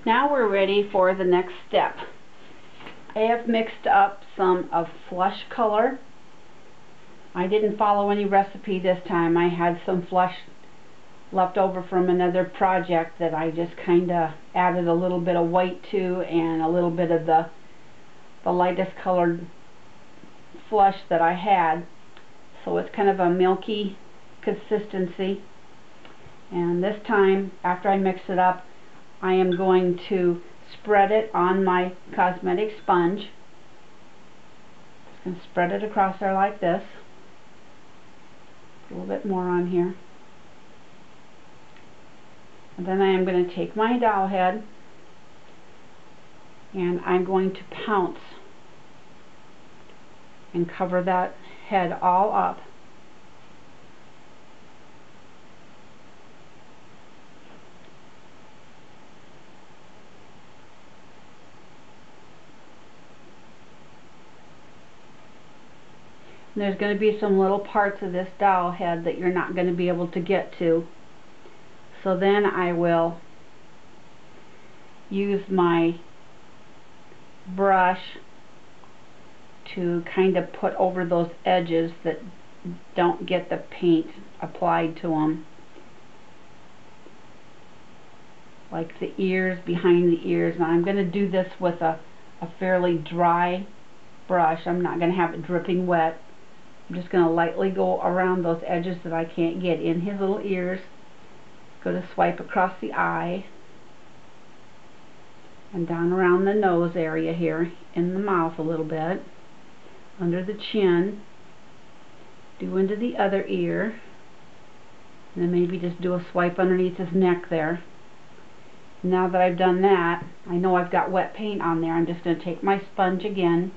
Now we're ready for the next step. I have mixed up some of flush color. I didn't follow any recipe this time. I had some flush left over from another project that I just kind of added a little bit of white to and a little bit of the lightest colored flush that I had. So it's kind of a milky consistency. And this time, after I mix it up, I am going to spread it on my cosmetic sponge. Just going to spread it across there like this. A little bit more on here. And then I am going to take my doll head and I'm going to pounce and cover that head all up. And there's going to be some little parts of this doll head that you're not going to be able to get to. So then I will use my brush to kind of put over those edges that don't get the paint applied to them. Like the ears, behind the ears. Now I'm going to do this with a fairly dry brush. I'm not going to have it dripping wet. I'm just going to lightly go around those edges that I can't get in his little ears. Go to swipe across the eye and down around the nose area here, in the mouth a little bit, under the chin, do into the other ear, and then maybe just do a swipe underneath his neck there. Now that I've done that, I know I've got wet paint on there. I'm just going to take my sponge again,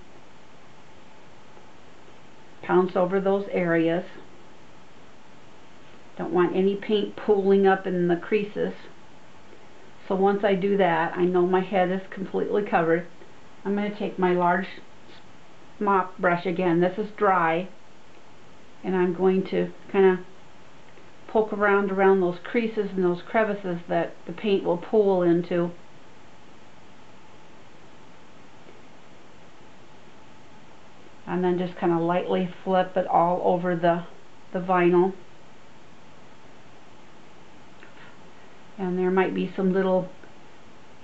pounce over those areas. Don't want any paint pooling up in the creases. So once I do that, I know my head is completely covered. I'm going to take my large mop brush again. This is dry. And I'm going to kind of poke around those creases and those crevices that the paint will pool into. And then just kind of lightly flip it all over the vinyl. And there might be some little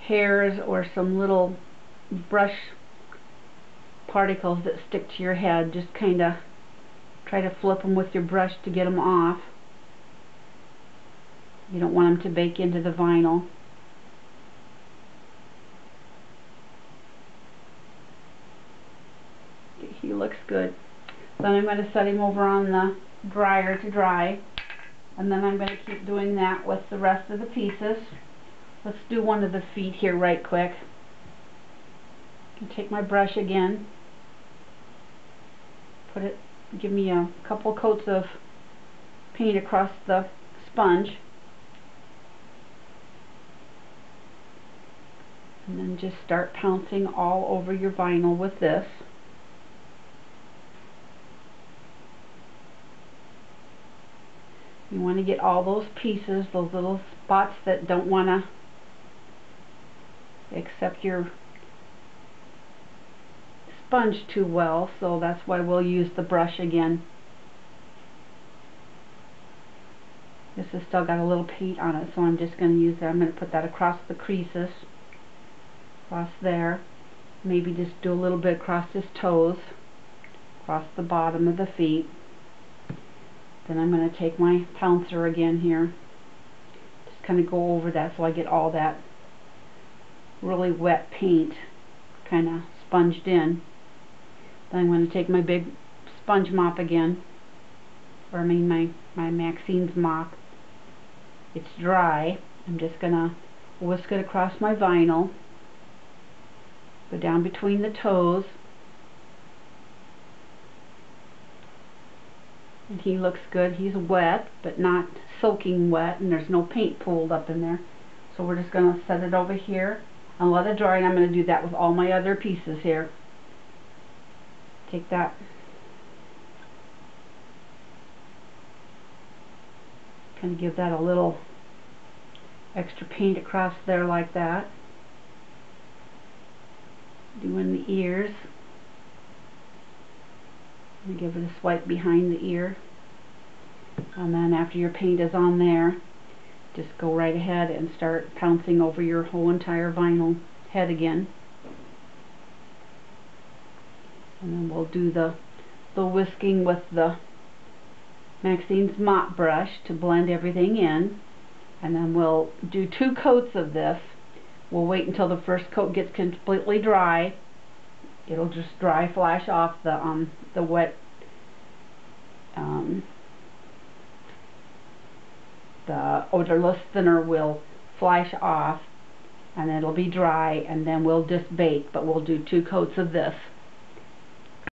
hairs or some little brush particles that stick to your head. Just kind of try to flip them with your brush to get them off. You don't want them to bake into the vinyl. He looks good. Then I'm going to set him over on the dryer to dry. And then I'm going to keep doing that with the rest of the pieces. Let's do one of the feet here right quick. Take my brush again. Give me a couple coats of paint across the sponge. And then just start pouncing all over your vinyl with this. You want to get all those pieces, those little spots that don't want to accept your sponge too well, so that's why we'll use the brush again. This has still got a little paint on it, so I'm just going to use that. I'm going to put that across the creases, across there. Maybe just do a little bit across his toes, across the bottom of the feet. Then I'm going to take my pouncer again here, just kind of go over that so I get all that really wet paint kind of sponged in. Then I'm going to take my big sponge mop again, or I mean my Maxine's mop. It's dry. I'm just going to whisk it across my vinyl, go down between the toes. And he looks good. He's wet, but not soaking wet, and there's no paint pooled up in there. So we're just going to set it over here and let it dry, and I'm going to do that with all my other pieces here. Take that kind of give that a little extra paint across there like that. doing the ears. And give it a swipe behind the ear. And then after your paint is on there, just go right ahead and start pouncing over your whole entire vinyl head again. And then we'll do the whisking with the Maxine's mop brush to blend everything in. And then we'll do 2 coats of this. We'll wait until the first coat gets completely dry. It'll just dry flash off the wet the odorless thinner will flash off, and it'll be dry, and then we'll just bake, but we'll do 2 coats of this.